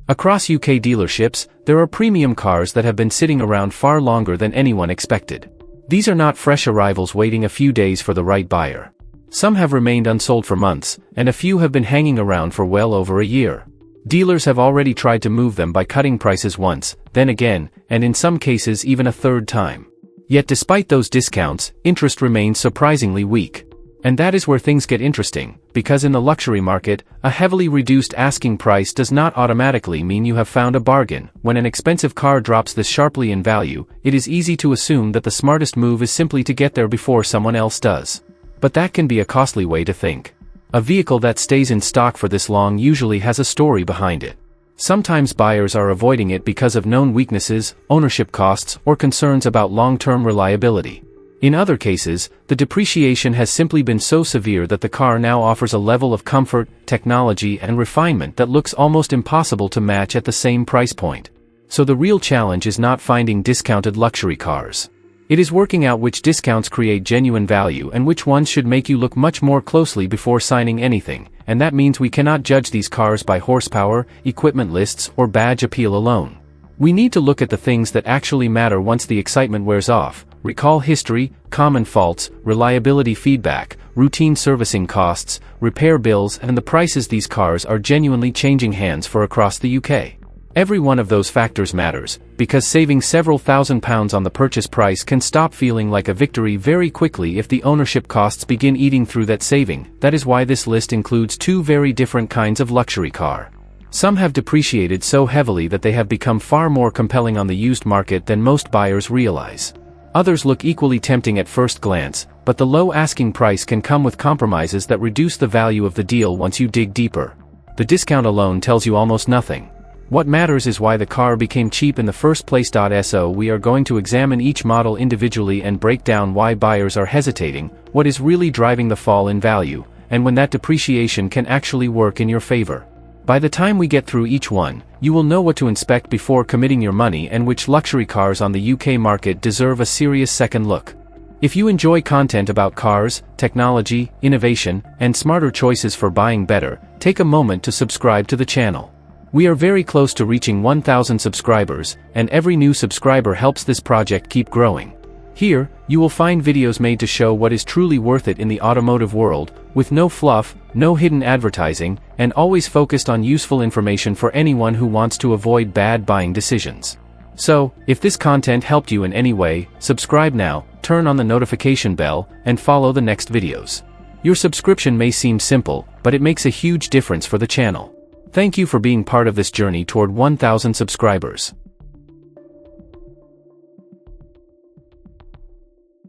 Across UK dealerships, there are premium cars that have been sitting around far longer than anyone expected. These are not fresh arrivals waiting a few days for the right buyer. Some have remained unsold for months, and a few have been hanging around for well over a year. Dealers have already tried to move them by cutting prices once, then again, and in some cases even a third time. Yet despite those discounts, interest remains surprisingly weak. And that is where things get interesting, because in the luxury market, a heavily reduced asking price does not automatically mean you have found a bargain. When an expensive car drops this sharply in value, it is easy to assume that the smartest move is simply to get there before someone else does. But that can be a costly way to think. A vehicle that stays in stock for this long usually has a story behind it. Sometimes buyers are avoiding it because of known weaknesses, ownership costs, or concerns about long-term reliability. In other cases, the depreciation has simply been so severe that the car now offers a level of comfort, technology, and refinement that looks almost impossible to match at the same price point. So the real challenge is not finding discounted luxury cars. It is working out which discounts create genuine value and which ones should make you look much more closely before signing anything, and that means we cannot judge these cars by horsepower, equipment lists, or badge appeal alone. We need to look at the things that actually matter once the excitement wears off: recall history, common faults, reliability feedback, routine servicing costs, repair bills, and the prices these cars are genuinely changing hands for across the UK. Every one of those factors matters, because saving several £1,000s on the purchase price can stop feeling like a victory very quickly if the ownership costs begin eating through that saving. That is why this list includes two very different kinds of luxury car. Some have depreciated so heavily that they have become far more compelling on the used market than most buyers realize. Others look equally tempting at first glance, but the low asking price can come with compromises that reduce the value of the deal once you dig deeper. The discount alone tells you almost nothing. What matters is why the car became cheap in the first place. So we are going to examine each model individually and break down why buyers are hesitating, what is really driving the fall in value, and when that depreciation can actually work in your favor. By the time we get through each one, you will know what to inspect before committing your money and which luxury cars on the UK market deserve a serious second look. If you enjoy content about cars, technology, innovation, and smarter choices for buying better, take a moment to subscribe to the channel. We are very close to reaching 1,000 subscribers, and every new subscriber helps this project keep growing. Here, you will find videos made to show what is truly worth it in the automotive world, with no fluff, no hidden advertising, and always focused on useful information for anyone who wants to avoid bad buying decisions. So, if this content helped you in any way, subscribe now, turn on the notification bell, and follow the next videos. Your subscription may seem simple, but it makes a huge difference for the channel. Thank you for being part of this journey toward 1,000 subscribers.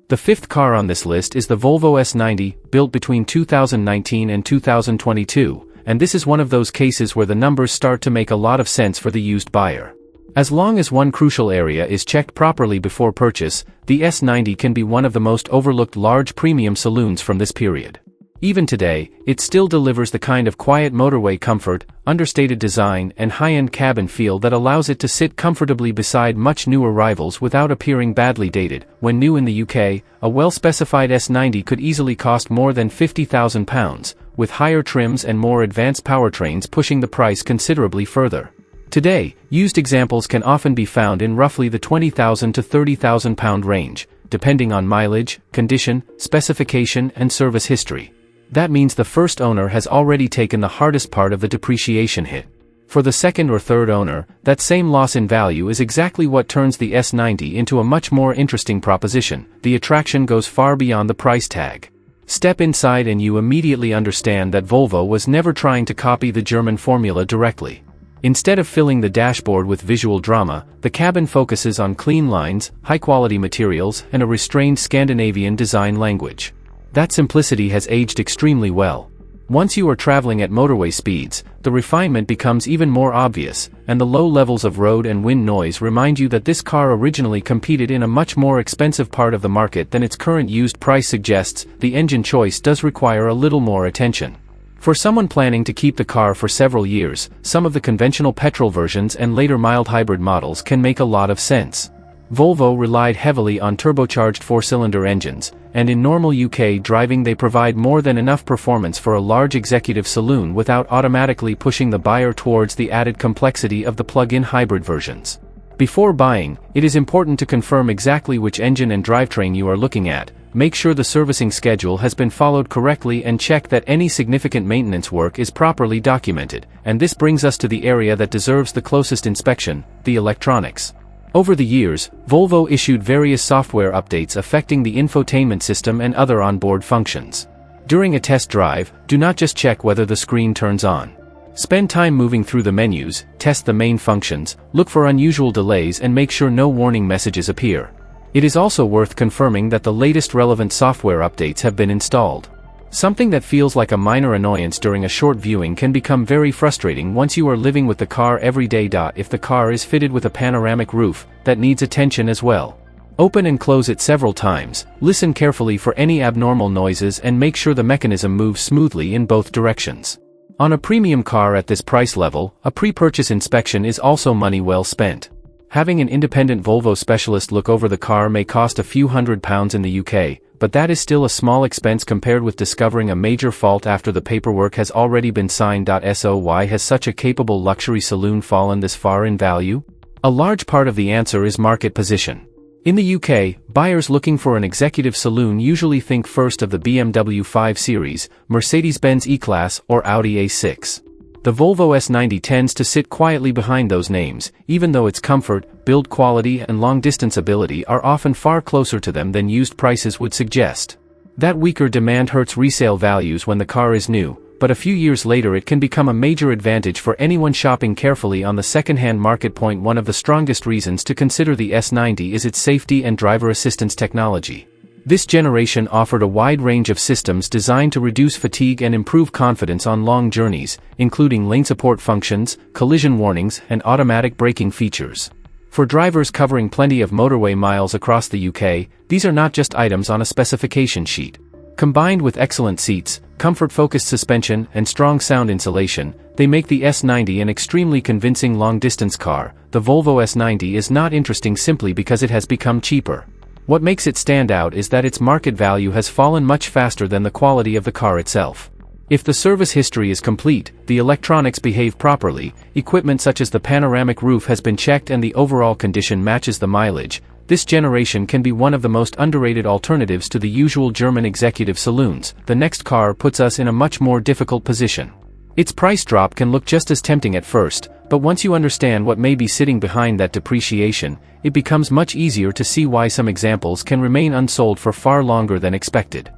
The fifth car on this list is the Volvo S90, built between 2019 and 2022, and this is one of those cases where the numbers start to make a lot of sense for the used buyer. As long as one crucial area is checked properly before purchase, the S90 can be one of the most overlooked large premium saloons from this period. Even today, it still delivers the kind of quiet motorway comfort, understated design, and high-end cabin feel that allows it to sit comfortably beside much newer rivals without appearing badly dated. When new in the UK, a well-specified S90 could easily cost more than £50,000, with higher trims and more advanced powertrains pushing the price considerably further. Today, used examples can often be found in roughly the £20,000 to £30,000 range, depending on mileage, condition, specification, and service history. That means the first owner has already taken the hardest part of the depreciation hit. For the second or third owner, that same loss in value is exactly what turns the S90 into a much more interesting proposition. The attraction goes far beyond the price tag. Step inside and you immediately understand that Volvo was never trying to copy the German formula directly. Instead of filling the dashboard with visual drama, the cabin focuses on clean lines, high-quality materials, and a restrained Scandinavian design language. That simplicity has aged extremely well. Once you are traveling at motorway speeds, the refinement becomes even more obvious, and the low levels of road and wind noise remind you that this car originally competed in a much more expensive part of the market than its current used price suggests. The engine choice does require a little more attention. For someone planning to keep the car for several years, some of the conventional petrol versions and later mild hybrid models can make a lot of sense. Volvo relied heavily on turbocharged four-cylinder engines, and in normal UK driving they provide more than enough performance for a large executive saloon without automatically pushing the buyer towards the added complexity of the plug-in hybrid versions. Before buying, it is important to confirm exactly which engine and drivetrain you are looking at, make sure the servicing schedule has been followed correctly and check that any significant maintenance work is properly documented, and this brings us to the area that deserves the closest inspection, the electronics. Over the years, Volvo issued various software updates affecting the infotainment system and other onboard functions. During a test drive, do not just check whether the screen turns on. Spend time moving through the menus, test the main functions, look for unusual delays and make sure no warning messages appear. It is also worth confirming that the latest relevant software updates have been installed. Something that feels like a minor annoyance during a short viewing can become very frustrating once you are living with the car every day. If the car is fitted with a panoramic roof, that needs attention as well. Open and close it several times, listen carefully for any abnormal noises and make sure the mechanism moves smoothly in both directions. On a premium car at this price level, a pre-purchase inspection is also money well spent. Having an independent Volvo specialist look over the car may cost a few £100s in the UK, but that is still a small expense compared with discovering a major fault after the paperwork has already been signed. So why has such a capable luxury saloon fallen this far in value? A large part of the answer is market position. In the UK, buyers looking for an executive saloon usually think first of the BMW 5 Series, Mercedes-Benz E-Class, or Audi A6. The Volvo S90 tends to sit quietly behind those names, even though its comfort, build quality and long-distance ability are often far closer to them than used prices would suggest. That weaker demand hurts resale values when the car is new, but a few years later it can become a major advantage for anyone shopping carefully on the second-hand market. One of the strongest reasons to consider the S90 is its safety and driver assistance technology. This generation offered a wide range of systems designed to reduce fatigue and improve confidence on long journeys, including lane support functions, collision warnings, and automatic braking features. For drivers covering plenty of motorway miles across the UK, these are not just items on a specification sheet. Combined with excellent seats, comfort-focused suspension, and strong sound insulation, they make the S90 an extremely convincing long-distance car. The Volvo S90 is not interesting simply because it has become cheaper. What makes it stand out is that its market value has fallen much faster than the quality of the car itself. If the service history is complete, the electronics behave properly, equipment such as the panoramic roof has been checked and the overall condition matches the mileage, this generation can be one of the most underrated alternatives to the usual German executive saloons. The next car puts us in a much more difficult position. Its price drop can look just as tempting at first, but once you understand what may be sitting behind that depreciation, it becomes much easier to see why some examples can remain unsold for far longer than expected.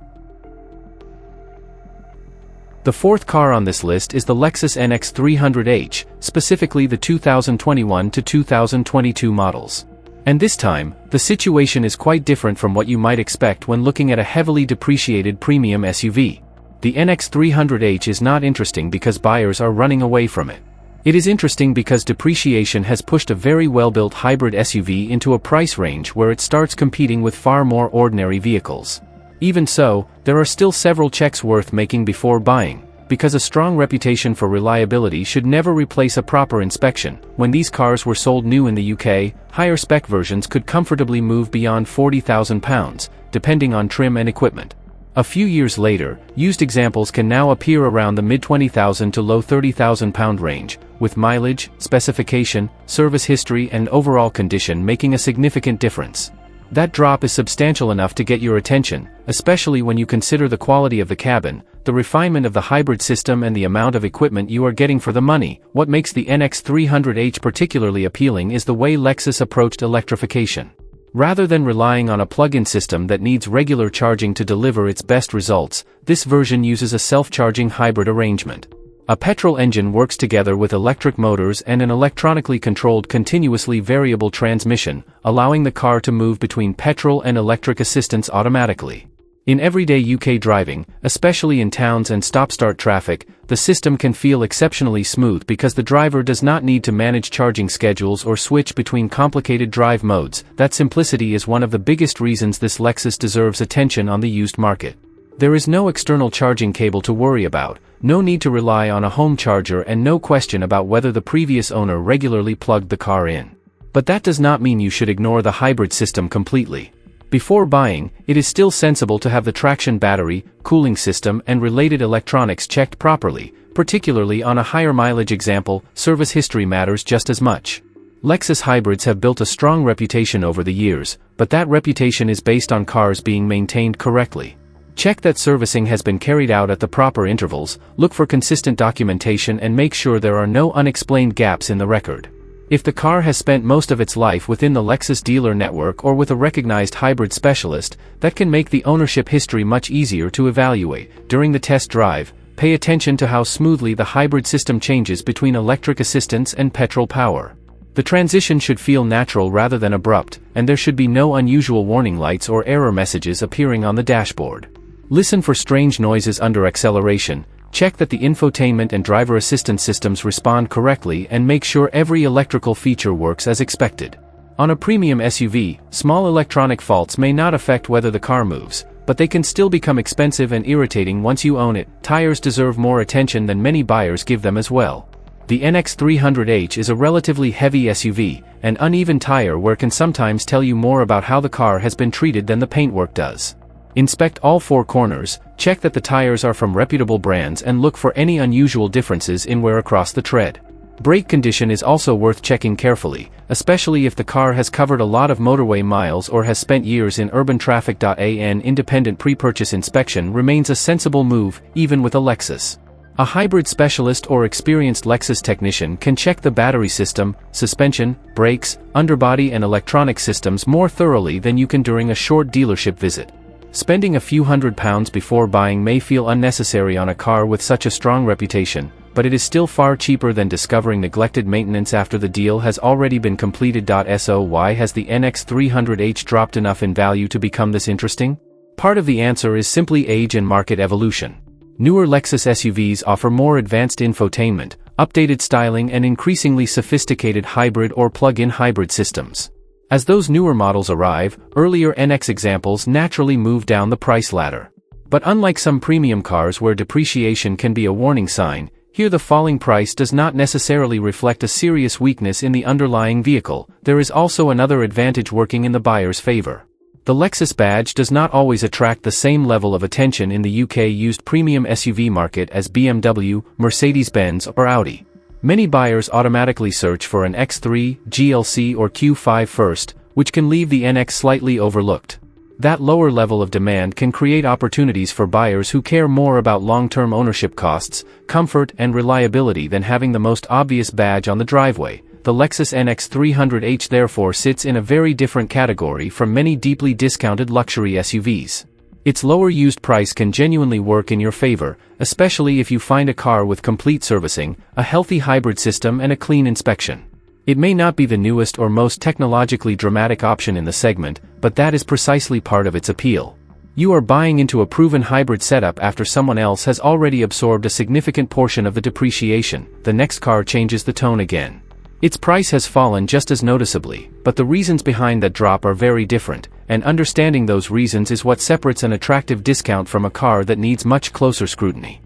The fourth car on this list is the Lexus NX300H, specifically the 2021 to 2022 models. And this time, the situation is quite different from what you might expect when looking at a heavily depreciated premium SUV. The NX300H is not interesting because buyers are running away from it. It is interesting because depreciation has pushed a very well-built hybrid SUV into a price range where it starts competing with far more ordinary vehicles. Even so, there are still several checks worth making before buying, because a strong reputation for reliability should never replace a proper inspection. When these cars were sold new in the UK, higher spec versions could comfortably move beyond £40,000, depending on trim and equipment. A few years later, used examples can now appear around the mid-£20,000 to low £30,000 range, with mileage, specification, service history and overall condition making a significant difference. That drop is substantial enough to get your attention, especially when you consider the quality of the cabin, the refinement of the hybrid system and the amount of equipment you are getting for the money. What makes the NX300H particularly appealing is the way Lexus approached electrification. Rather than relying on a plug-in system that needs regular charging to deliver its best results, this version uses a self-charging hybrid arrangement. A petrol engine works together with electric motors and an electronically controlled continuously variable transmission, allowing the car to move between petrol and electric assistance automatically. In everyday UK driving, especially in towns and stop-start traffic, the system can feel exceptionally smooth because the driver does not need to manage charging schedules or switch between complicated drive modes. That simplicity is one of the biggest reasons this Lexus deserves attention on the used market. There is no external charging cable to worry about, no need to rely on a home charger and no question about whether the previous owner regularly plugged the car in. But that does not mean you should ignore the hybrid system completely. Before buying, it is still sensible to have the traction battery, cooling system and related electronics checked properly, particularly on a higher mileage example. Service history matters just as much. Lexus hybrids have built a strong reputation over the years, but that reputation is based on cars being maintained correctly. Check that servicing has been carried out at the proper intervals, look for consistent documentation and make sure there are no unexplained gaps in the record. If the car has spent most of its life within the Lexus dealer network or with a recognized hybrid specialist, that can make the ownership history much easier to evaluate. During the test drive, pay attention to how smoothly the hybrid system changes between electric assistance and petrol power. The transition should feel natural rather than abrupt, and there should be no unusual warning lights or error messages appearing on the dashboard. Listen for strange noises under acceleration, check that the infotainment and driver assistance systems respond correctly and make sure every electrical feature works as expected. On a premium SUV, small electronic faults may not affect whether the car moves, but they can still become expensive and irritating once you own it. Tires deserve more attention than many buyers give them as well. The NX300H is a relatively heavy SUV, and uneven tire wear can sometimes tell you more about how the car has been treated than the paintwork does. Inspect all four corners, check that the tires are from reputable brands and look for any unusual differences in wear across the tread. Brake condition is also worth checking carefully, especially if the car has covered a lot of motorway miles or has spent years in urban traffic. An independent pre-purchase inspection remains a sensible move, even with a Lexus. A hybrid specialist or experienced Lexus technician can check the battery system, suspension, brakes, underbody and electronic systems more thoroughly than you can during a short dealership visit. Spending a few £100s before buying may feel unnecessary on a car with such a strong reputation, but it is still far cheaper than discovering neglected maintenance after the deal has already been completed. So why has the NX300H dropped enough in value to become this interesting? Part of the answer is simply age and market evolution. Newer Lexus SUVs offer more advanced infotainment, updated styling and increasingly sophisticated hybrid or plug-in hybrid systems. As those newer models arrive, earlier NX examples naturally move down the price ladder. But unlike some premium cars where depreciation can be a warning sign, here the falling price does not necessarily reflect a serious weakness in the underlying vehicle. There is also another advantage working in the buyer's favor. The Lexus badge does not always attract the same level of attention in the UK used premium SUV market as BMW, Mercedes-Benz or Audi. Many buyers automatically search for an X3, GLC or Q5 first, which can leave the NX slightly overlooked. That lower level of demand can create opportunities for buyers who care more about long-term ownership costs, comfort and reliability than having the most obvious badge on the driveway. The Lexus NX300H therefore sits in a very different category from many deeply discounted luxury SUVs. Its lower used price can genuinely work in your favor, especially if you find a car with complete servicing, a healthy hybrid system and a clean inspection. It may not be the newest or most technologically dramatic option in the segment, but that is precisely part of its appeal. You are buying into a proven hybrid setup after someone else has already absorbed a significant portion of the depreciation. The next car changes the tone again. Its price has fallen just as noticeably, but the reasons behind that drop are very different, and understanding those reasons is what separates an attractive discount from a car that needs much closer scrutiny.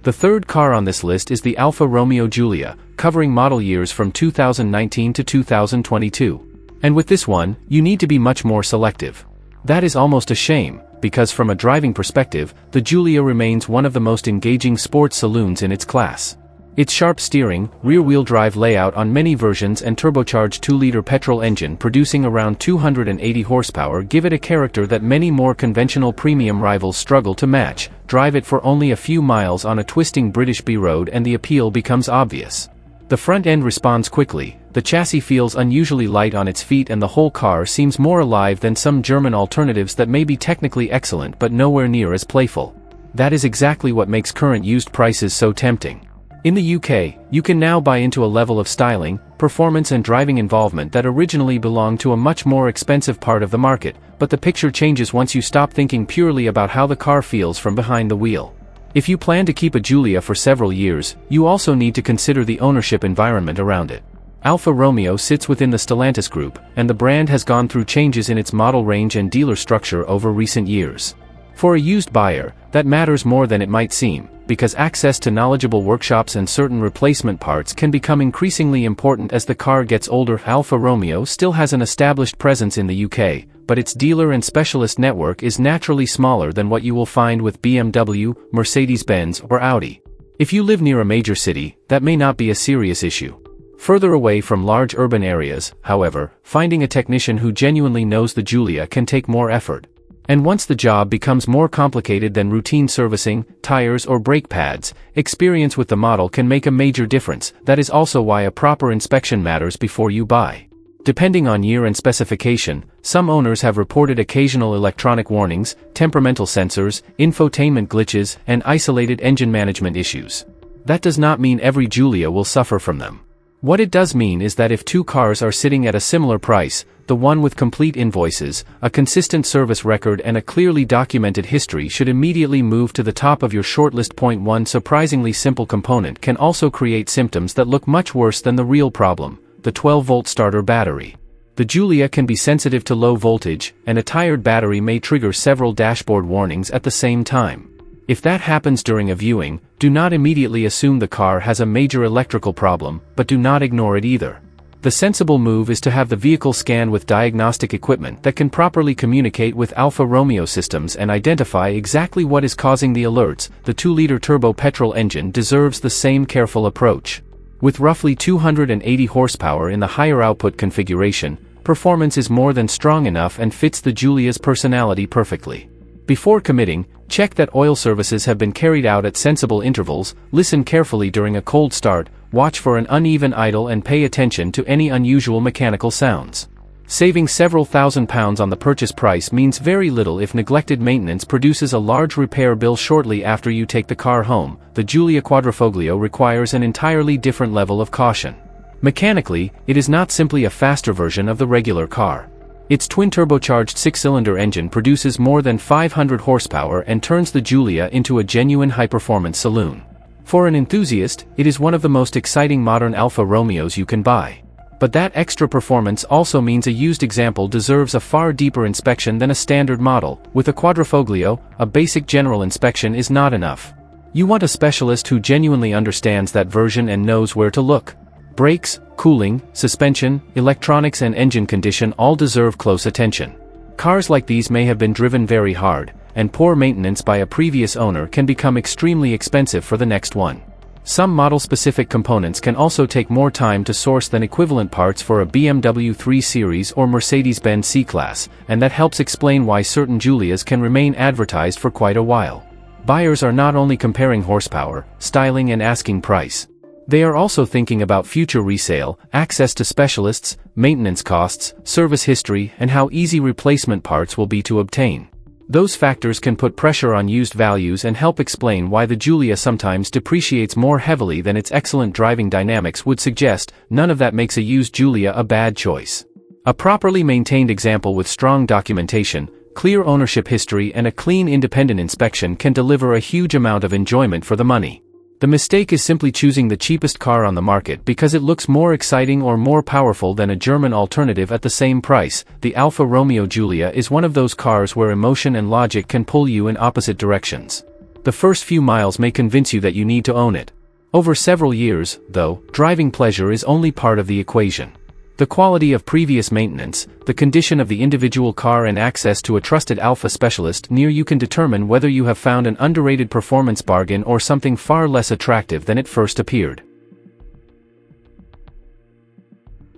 The third car on this list is the Alfa Romeo Giulia, covering model years from 2019 to 2022. And with this one, you need to be much more selective. That is almost a shame, because from a driving perspective, the Giulia remains one of the most engaging sports saloons in its class. Its sharp steering, rear-wheel drive layout on many versions and turbocharged 2-liter petrol engine producing around 280 horsepower give it a character that many more conventional premium rivals struggle to match. Drive it for only a few miles on a twisting British B road and the appeal becomes obvious. The front end responds quickly, the chassis feels unusually light on its feet and the whole car seems more alive than some German alternatives that may be technically excellent but nowhere near as playful. That is exactly what makes current used prices so tempting. In the UK, you can now buy into a level of styling, performance and driving involvement that originally belonged to a much more expensive part of the market, but the picture changes once you stop thinking purely about how the car feels from behind the wheel. If you plan to keep a Giulia for several years, you also need to consider the ownership environment around it. Alfa Romeo sits within the Stellantis group, and the brand has gone through changes in its model range and dealer structure over recent years. For a used buyer, that matters more than it might seem, because access to knowledgeable workshops and certain replacement parts can become increasingly important as the car gets older. Alfa Romeo still has an established presence in the UK, but its dealer and specialist network is naturally smaller than what you will find with BMW, Mercedes-Benz, or Audi. If you live near a major city, that may not be a serious issue. Further away from large urban areas, however, finding a technician who genuinely knows the Giulia can take more effort. And once the job becomes more complicated than routine servicing, tires or brake pads, experience with the model can make a major difference. That is also why a proper inspection matters before you buy. Depending on year and specification, some owners have reported occasional electronic warnings, temperamental sensors, infotainment glitches, and isolated engine management issues. That does not mean every Giulia will suffer from them. What it does mean is that if two cars are sitting at a similar price, the one with complete invoices, a consistent service record and a clearly documented history should immediately move to the top of your shortlist. One surprisingly simple component can also create symptoms that look much worse than the real problem: the 12-volt starter battery. The Giulia can be sensitive to low voltage, and a tired battery may trigger several dashboard warnings at the same time. If that happens during a viewing, do not immediately assume the car has a major electrical problem, but do not ignore it either. The sensible move is to have the vehicle scanned with diagnostic equipment that can properly communicate with Alfa Romeo systems and identify exactly what is causing the alerts. The 2-liter turbo petrol engine deserves the same careful approach. With roughly 280 horsepower in the higher output configuration, performance is more than strong enough and fits the Giulia's personality perfectly. Before committing, check that oil services have been carried out at sensible intervals, listen carefully during a cold start, watch for an uneven idle and pay attention to any unusual mechanical sounds. Saving several £1000s on the purchase price means very little if neglected maintenance produces a large repair bill shortly after you take the car home. The Giulia Quadrifoglio requires an entirely different level of caution. Mechanically, it is not simply a faster version of the regular car. Its twin-turbocharged 6-cylinder engine produces more than 500 horsepower and turns the Giulia into a genuine high-performance saloon. For an enthusiast, it is one of the most exciting modern Alfa Romeos you can buy. But that extra performance also means a used example deserves a far deeper inspection than a standard model. With a Quadrifoglio, a basic general inspection is not enough. You want a specialist who genuinely understands that version and knows where to look. Brakes, cooling, suspension, electronics and engine condition all deserve close attention. Cars like these may have been driven very hard, and poor maintenance by a previous owner can become extremely expensive for the next one. Some model-specific components can also take more time to source than equivalent parts for a BMW 3 Series or Mercedes-Benz C-Class, and that helps explain why certain Giulias can remain advertised for quite a while. Buyers are not only comparing horsepower, styling and asking price. They are also thinking about future resale, access to specialists, maintenance costs, service history, and how easy replacement parts will be to obtain. Those factors can put pressure on used values and help explain why the Giulia sometimes depreciates more heavily than its excellent driving dynamics would suggest. None of that makes a used Giulia a bad choice. A properly maintained example with strong documentation, clear ownership history and a clean independent inspection can deliver a huge amount of enjoyment for the money. The mistake is simply choosing the cheapest car on the market because it looks more exciting or more powerful than a German alternative at the same price. The Alfa Romeo Giulia is one of those cars where emotion and logic can pull you in opposite directions. The first few miles may convince you that you need to own it. Over several years, though, driving pleasure is only part of the equation. The quality of previous maintenance, the condition of the individual car and access to a trusted Alfa specialist near you can determine whether you have found an underrated performance bargain or something far less attractive than it first appeared.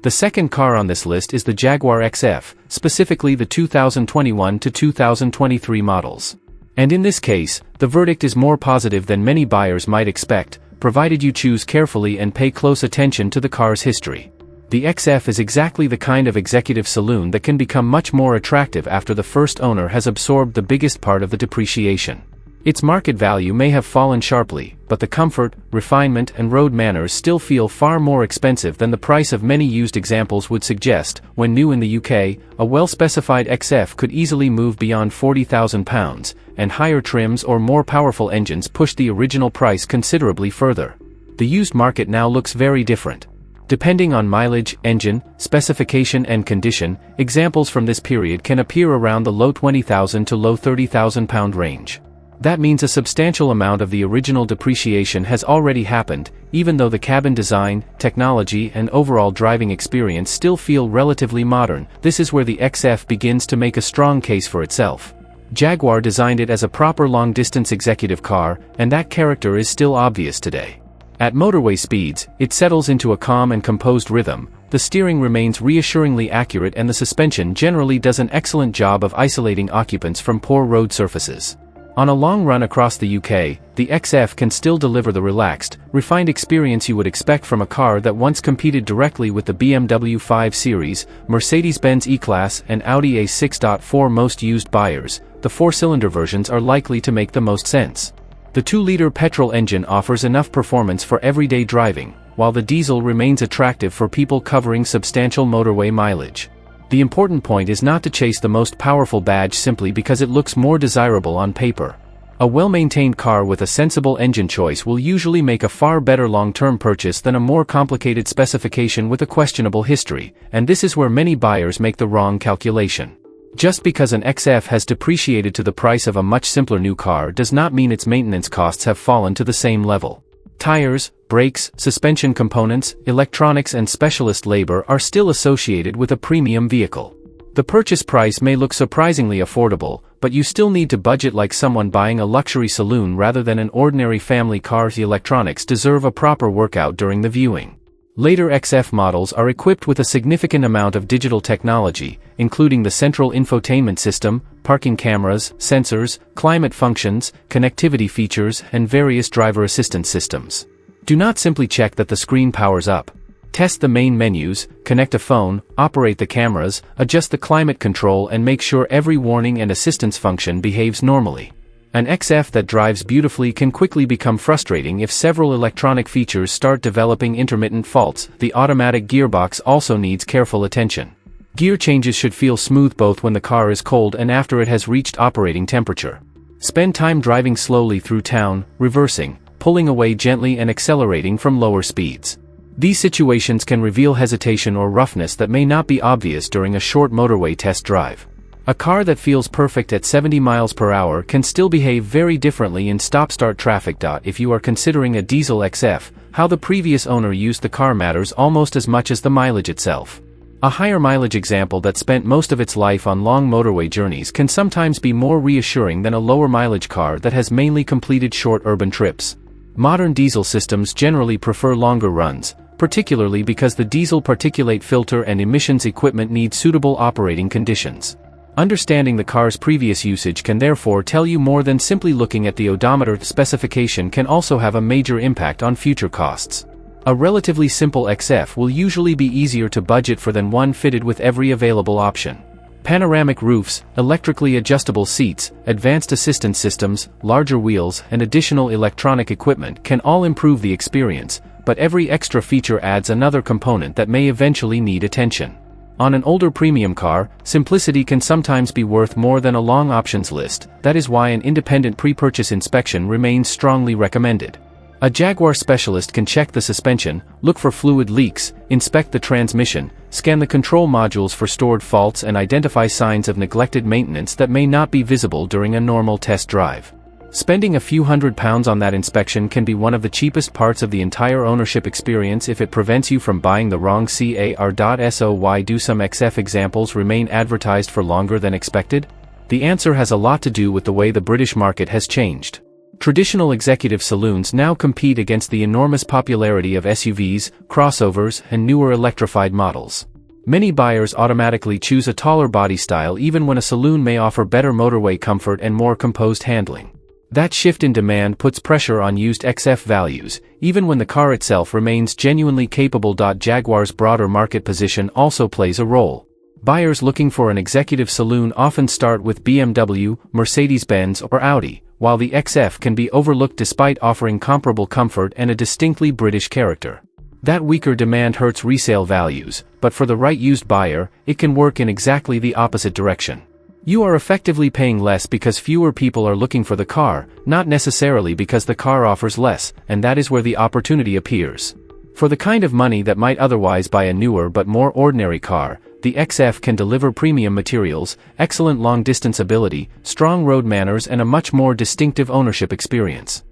The second car on this list is the Jaguar XF, specifically the 2021 to 2023 models. And in this case, the verdict is more positive than many buyers might expect, provided you choose carefully and pay close attention to the car's history. The XF is exactly the kind of executive saloon that can become much more attractive after the first owner has absorbed the biggest part of the depreciation. Its market value may have fallen sharply, but the comfort, refinement and road manners still feel far more expensive than the price of many used examples would suggest. When new in the UK, a well-specified XF could easily move beyond £40,000, and higher trims or more powerful engines push the original price considerably further. The used market now looks very different. Depending on mileage, engine, specification and condition, examples from this period can appear around the low £20,000 to low £30,000 range. That means a substantial amount of the original depreciation has already happened, even though the cabin design, technology and overall driving experience still feel relatively modern. This is where the XF begins to make a strong case for itself. Jaguar designed it as a proper long-distance executive car, and that character is still obvious today. At motorway speeds, it settles into a calm and composed rhythm, the steering remains reassuringly accurate and the suspension generally does an excellent job of isolating occupants from poor road surfaces. On a long run across the UK, the XF can still deliver the relaxed, refined experience you would expect from a car that once competed directly with the BMW 5 Series, Mercedes-Benz E-Class and Audi A6. For most used buyers, the four-cylinder versions are likely to make the most sense. The 2-liter petrol engine offers enough performance for everyday driving, while the diesel remains attractive for people covering substantial motorway mileage. The important point is not to chase the most powerful badge simply because it looks more desirable on paper. A well-maintained car with a sensible engine choice will usually make a far better long-term purchase than a more complicated specification with a questionable history, and this is where many buyers make the wrong calculation. Just because an XF has depreciated to the price of a much simpler new car does not mean its maintenance costs have fallen to the same level. Tires, brakes, suspension components, electronics and specialist labor are still associated with a premium vehicle. The purchase price may look surprisingly affordable, but you still need to budget like someone buying a luxury saloon rather than an ordinary family car. The electronics deserve a proper workout during the viewing. Later XF models are equipped with a significant amount of digital technology, including the central infotainment system, parking cameras, sensors, climate functions, connectivity features, and various driver assistance systems. Do not simply check that the screen powers up. Test the main menus, connect a phone, operate the cameras, adjust the climate control and make sure every warning and assistance function behaves normally. An XF that drives beautifully can quickly become frustrating if several electronic features start developing intermittent faults. The automatic gearbox also needs careful attention. Gear changes should feel smooth both when the car is cold and after it has reached operating temperature. Spend time driving slowly through town, reversing, pulling away gently and accelerating from lower speeds. These situations can reveal hesitation or roughness that may not be obvious during a short motorway test drive. A car that feels perfect at 70 miles per hour can still behave very differently in stop-start traffic. If you are considering a diesel XF, how the previous owner used the car matters almost as much as the mileage itself. A higher mileage example that spent most of its life on long motorway journeys can sometimes be more reassuring than a lower mileage car that has mainly completed short urban trips. Modern diesel systems generally prefer longer runs, particularly because the diesel particulate filter and emissions equipment need suitable operating conditions. Understanding the car's previous usage can therefore tell you more than simply looking at the odometer. Specification can also have a major impact on future costs. A relatively simple XF will usually be easier to budget for than one fitted with every available option. Panoramic roofs, electrically adjustable seats, advanced assistance systems, larger wheels, and additional electronic equipment can all improve the experience, but every extra feature adds another component that may eventually need attention. On an older premium car, simplicity can sometimes be worth more than a long options list. That is why an independent pre-purchase inspection remains strongly recommended. A Jaguar specialist can check the suspension, look for fluid leaks, inspect the transmission, scan the control modules for stored faults and identify signs of neglected maintenance that may not be visible during a normal test drive. Spending a few £100s on that inspection can be one of the cheapest parts of the entire ownership experience if it prevents you from buying the wrong car. So why do some XF examples remain advertised for longer than expected? The answer has a lot to do with the way the British market has changed. Traditional executive saloons now compete against the enormous popularity of SUVs, crossovers, and newer electrified models. Many buyers automatically choose a taller body style even when a saloon may offer better motorway comfort and more composed handling. That shift in demand puts pressure on used XF values, even when the car itself remains genuinely capable. Jaguar's broader market position also plays a role. Buyers looking for an executive saloon often start with BMW, Mercedes-Benz or Audi, while the XF can be overlooked despite offering comparable comfort and a distinctly British character. That weaker demand hurts resale values, but for the right used buyer, it can work in exactly the opposite direction. You are effectively paying less because fewer people are looking for the car, not necessarily because the car offers less, and that is where the opportunity appears. For the kind of money that might otherwise buy a newer but more ordinary car, the XF can deliver premium materials, excellent long-distance ability, strong road manners and a much more distinctive ownership experience.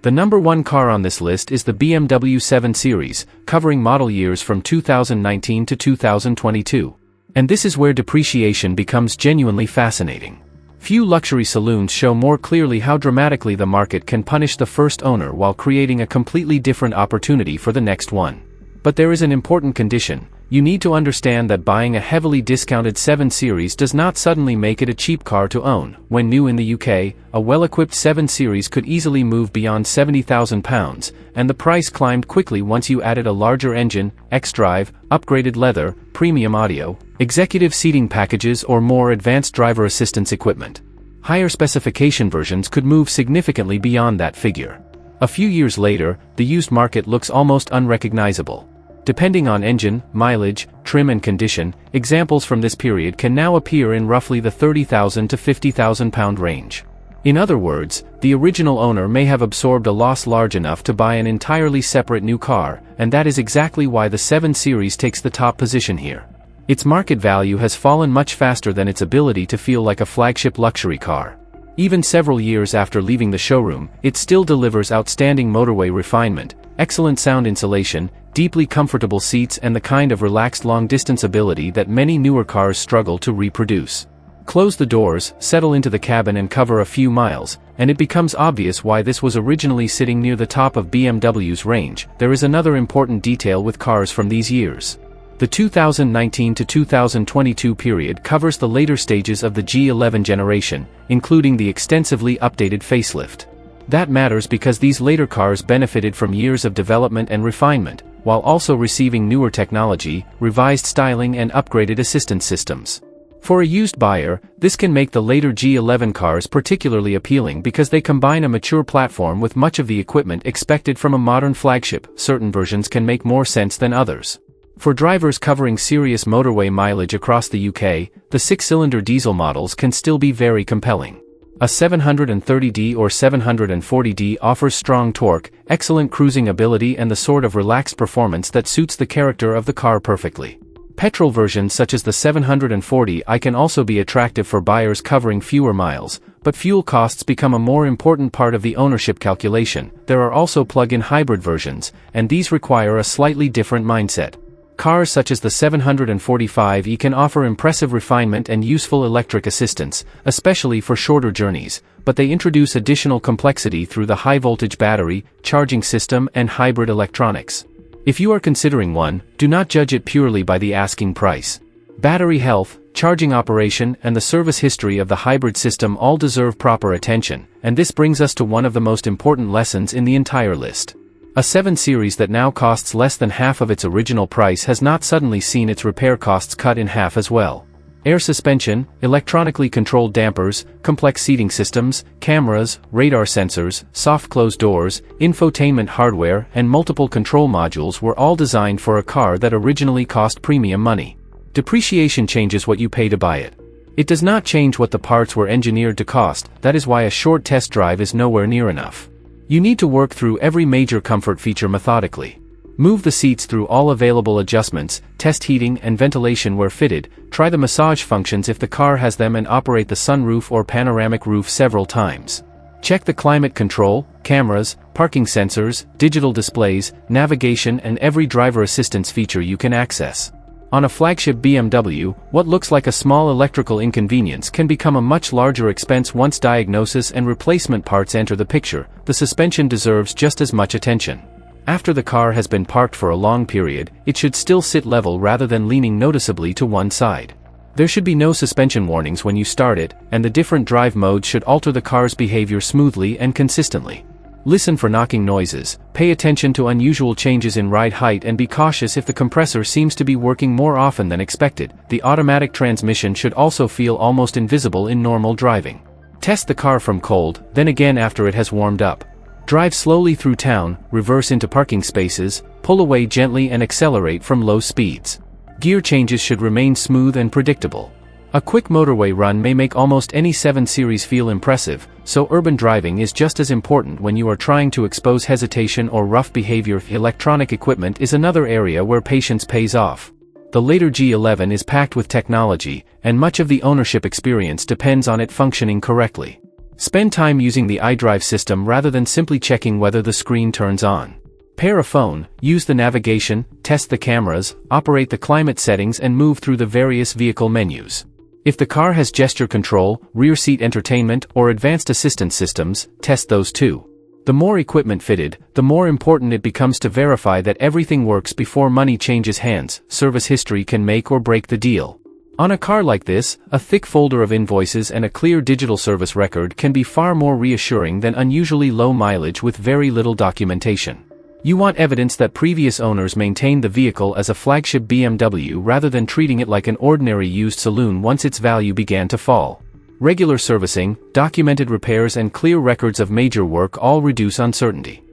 The number one car on this list is the BMW 7 Series, covering model years from 2019 to 2022. And this is where depreciation becomes genuinely fascinating. Few luxury saloons show more clearly how dramatically the market can punish the first owner while creating a completely different opportunity for the next one. But there is an important condition: you need to understand that buying a heavily discounted 7 Series does not suddenly make it a cheap car to own. When new in the UK, a well-equipped 7 Series could easily move beyond £70,000, and the price climbed quickly once you added a larger engine, xDrive, upgraded leather, premium audio, executive seating packages or more advanced driver assistance equipment. Higher specification versions could move significantly beyond that figure. A few years later, the used market looks almost unrecognizable. Depending on engine, mileage, trim and condition, examples from this period can now appear in roughly the £30,000 to £50,000 range. In other words, the original owner may have absorbed a loss large enough to buy an entirely separate new car, and that is exactly why the 7 Series takes the top position here. Its market value has fallen much faster than its ability to feel like a flagship luxury car. Even several years after leaving the showroom, it still delivers outstanding motorway refinement, excellent sound insulation, deeply comfortable seats and the kind of relaxed long-distance ability that many newer cars struggle to reproduce. Close the doors, settle into the cabin and cover a few miles, and it becomes obvious why this was originally sitting near the top of BMW's range. There is another important detail with cars from these years. The 2019 to 2022 period covers the later stages of the G11 generation, including the extensively updated facelift. That matters because these later cars benefited from years of development and refinement, while also receiving newer technology, revised styling and upgraded assistance systems. For a used buyer, this can make the later G11 cars particularly appealing because they combine a mature platform with much of the equipment expected from a modern flagship. Certain versions can make more sense than others. For drivers covering serious motorway mileage across the UK, the 6-cylinder diesel models can still be very compelling. A 730D or 740D offers strong torque, excellent cruising ability and the sort of relaxed performance that suits the character of the car perfectly. Petrol versions such as the 740i can also be attractive for buyers covering fewer miles, but fuel costs become a more important part of the ownership calculation. There are also plug-in hybrid versions, and these require a slightly different mindset. Cars such as the 745e can offer impressive refinement and useful electric assistance, especially for shorter journeys, but they introduce additional complexity through the high-voltage battery, charging system and hybrid electronics. If you are considering one, do not judge it purely by the asking price. Battery health, charging operation and the service history of the hybrid system all deserve proper attention, and this brings us to one of the most important lessons in the entire list. A 7 Series that now costs less than half of its original price has not suddenly seen its repair costs cut in half as well. Air suspension, electronically controlled dampers, complex seating systems, cameras, radar sensors, soft closed doors, infotainment hardware, and multiple control modules were all designed for a car that originally cost premium money. Depreciation changes what you pay to buy it. It does not change what the parts were engineered to cost. That is why a short test drive is nowhere near enough. You need to work through every major comfort feature methodically. Move the seats through all available adjustments, test heating and ventilation where fitted, try the massage functions if the car has them and operate the sunroof or panoramic roof several times. Check the climate control, cameras, parking sensors, digital displays, navigation and every driver assistance feature you can access. On a flagship BMW, what looks like a small electrical inconvenience can become a much larger expense once diagnosis and replacement parts enter the picture. The suspension deserves just as much attention. After the car has been parked for a long period, it should still sit level rather than leaning noticeably to one side. There should be no suspension warnings when you start it, and the different drive modes should alter the car's behavior smoothly and consistently. Listen for knocking noises, pay attention to unusual changes in ride height and be cautious if the compressor seems to be working more often than expected. The automatic transmission should also feel almost invisible in normal driving. Test the car from cold, then again after it has warmed up. Drive slowly through town, reverse into parking spaces, pull away gently and accelerate from low speeds. Gear changes should remain smooth and predictable. A quick motorway run may make almost any 7 Series feel impressive, so urban driving is just as important when you are trying to expose hesitation or rough behavior. Electronic equipment is another area where patience pays off. The later G11 is packed with technology, and much of the ownership experience depends on it functioning correctly. Spend time using the iDrive system rather than simply checking whether the screen turns on. Pair a phone, use the navigation, test the cameras, operate the climate settings, and move through the various vehicle menus. If the car has gesture control, rear seat entertainment, or advanced assistance systems, test those too. The more equipment fitted, the more important it becomes to verify that everything works before money changes hands. Service history can make or break the deal. On a car like this, a thick folder of invoices and a clear digital service record can be far more reassuring than unusually low mileage with very little documentation. You want evidence that previous owners maintained the vehicle as a flagship BMW rather than treating it like an ordinary used saloon once its value began to fall. Regular servicing, documented repairs, and clear records of major work all reduce uncertainty.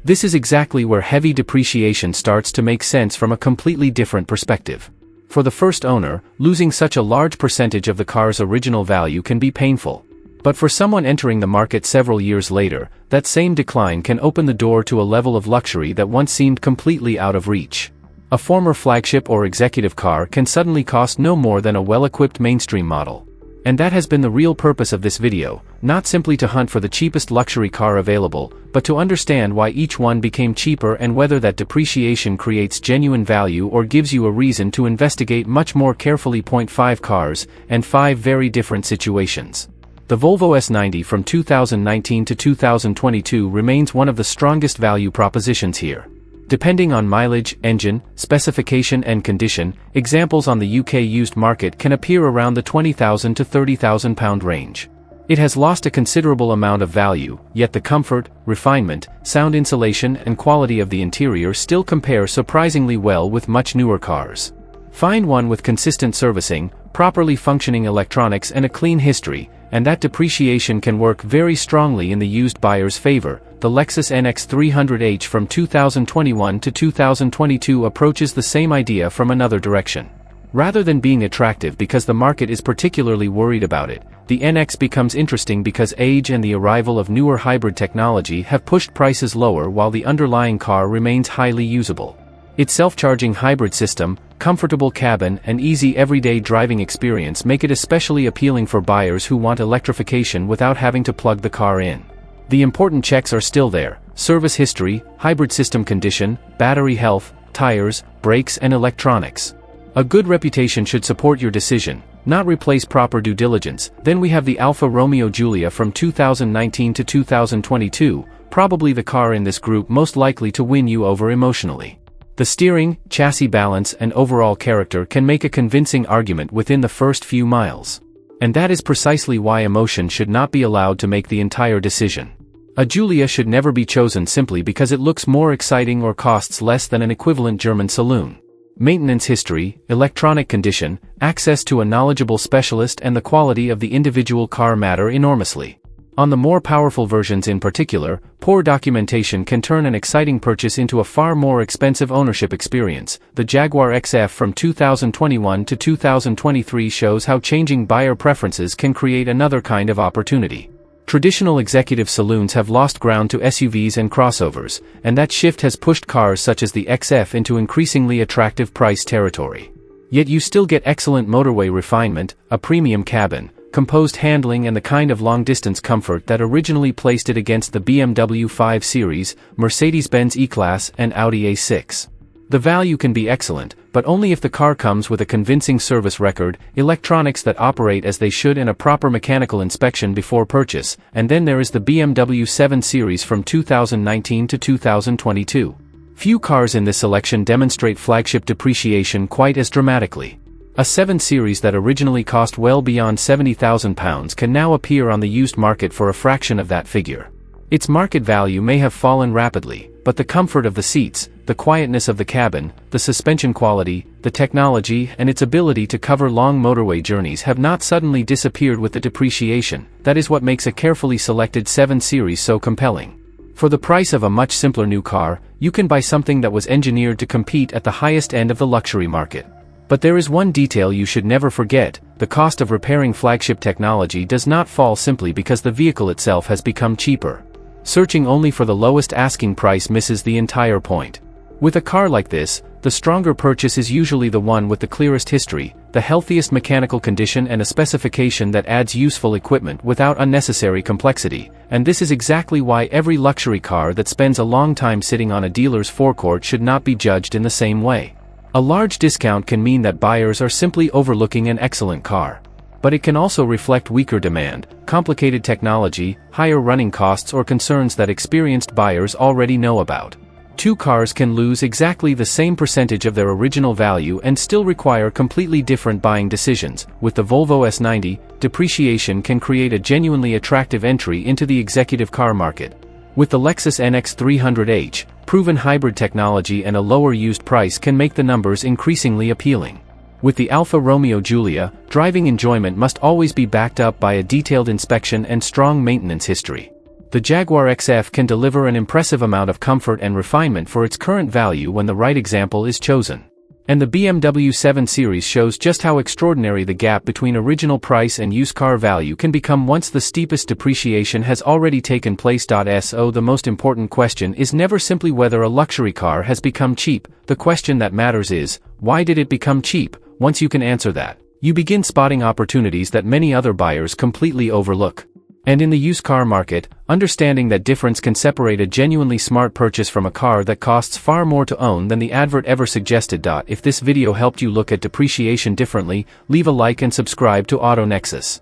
This is exactly where heavy depreciation starts to make sense from a completely different perspective. For the first owner, losing such a large percentage of the car's original value can be painful. But for someone entering the market several years later, that same decline can open the door to a level of luxury that once seemed completely out of reach. A former flagship or executive car can suddenly cost no more than a well-equipped mainstream model. And that has been the real purpose of this video, not simply to hunt for the cheapest luxury car available, but to understand why each one became cheaper and whether that depreciation creates genuine value or gives you a reason to investigate much more carefully. 5 cars, and 5 very different situations. The Volvo S90 from 2019 to 2022 remains one of the strongest value propositions here. Depending on mileage, engine, specification, and condition, examples on the UK used market can appear around the £20,000 to £30,000 range. It has lost a considerable amount of value, yet the comfort, refinement, sound insulation, and quality of the interior still compare surprisingly well with much newer cars. Find one with consistent servicing, properly functioning electronics, and a clean history, and that depreciation can work very strongly in the used buyer's favor. The Lexus NX 300h from 2021 to 2022 approaches the same idea from another direction. Rather than being attractive because the market is particularly worried about it, the NX becomes interesting because age and the arrival of newer hybrid technology have pushed prices lower while the underlying car remains highly usable. Its self-charging hybrid system, comfortable cabin, and easy everyday driving experience make it especially appealing for buyers who want electrification without having to plug the car in. The important checks are still there: service history, hybrid system condition, battery health, tires, brakes, and electronics. A good reputation should support your decision, not replace proper due diligence. Then we have the Alfa Romeo Giulia from 2019 to 2022, probably the car in this group most likely to win you over emotionally. The steering, chassis balance, and overall character can make a convincing argument within the first few miles. And that is precisely why emotion should not be allowed to make the entire decision. A Giulia should never be chosen simply because it looks more exciting or costs less than an equivalent German saloon. Maintenance history, electronic condition, access to a knowledgeable specialist, and the quality of the individual car matter enormously. On the more powerful versions in particular, poor documentation can turn an exciting purchase into a far more expensive ownership experience. The Jaguar XF from 2021 to 2023 shows how changing buyer preferences can create another kind of opportunity. Traditional executive saloons have lost ground to SUVs and crossovers, and that shift has pushed cars such as the XF into increasingly attractive price territory. Yet you still get excellent motorway refinement, a premium cabin, composed handling, and the kind of long-distance comfort that originally placed it against the BMW 5 Series, Mercedes-Benz E-Class, and Audi A6. The value can be excellent, but only if the car comes with a convincing service record, electronics that operate as they should, and a proper mechanical inspection before purchase. And then there is the BMW 7 Series from 2019 to 2022. Few cars in this selection demonstrate flagship depreciation quite as dramatically. A 7 Series that originally cost well beyond £70,000 can now appear on the used market for a fraction of that figure. Its market value may have fallen rapidly, but the comfort of the seats, the quietness of the cabin, the suspension quality, the technology, and its ability to cover long motorway journeys have not suddenly disappeared with the depreciation. That is what makes a carefully selected 7 Series so compelling. For the price of a much simpler new car, you can buy something that was engineered to compete at the highest end of the luxury market. But there is one detail you should never forget: the cost of repairing flagship technology does not fall simply because the vehicle itself has become cheaper. Searching only for the lowest asking price misses the entire point. With a car like this, the stronger purchase is usually the one with the clearest history, the healthiest mechanical condition, and a specification that adds useful equipment without unnecessary complexity, and this is exactly why every luxury car that spends a long time sitting on a dealer's forecourt should not be judged in the same way. A large discount can mean that buyers are simply overlooking an excellent car. But it can also reflect weaker demand, complicated technology, higher running costs, or concerns that experienced buyers already know about. Two cars can lose exactly the same percentage of their original value and still require completely different buying decisions. With the Volvo S90, depreciation can create a genuinely attractive entry into the executive car market. With the Lexus NX300h, proven hybrid technology and a lower used price can make the numbers increasingly appealing. With the Alfa Romeo Giulia, driving enjoyment must always be backed up by a detailed inspection and strong maintenance history. The Jaguar XF can deliver an impressive amount of comfort and refinement for its current value when the right example is chosen. And the BMW 7 Series shows just how extraordinary the gap between original price and used car value can become once the steepest depreciation has already taken place. So the most important question is never simply whether a luxury car has become cheap. The question that matters is, why did it become cheap? Once you can answer that, you begin spotting opportunities that many other buyers completely overlook. And in the used car market, understanding that difference can separate a genuinely smart purchase from a car that costs far more to own than the advert ever suggested. If this video helped you look at depreciation differently, leave a like and subscribe to Auto Nexus.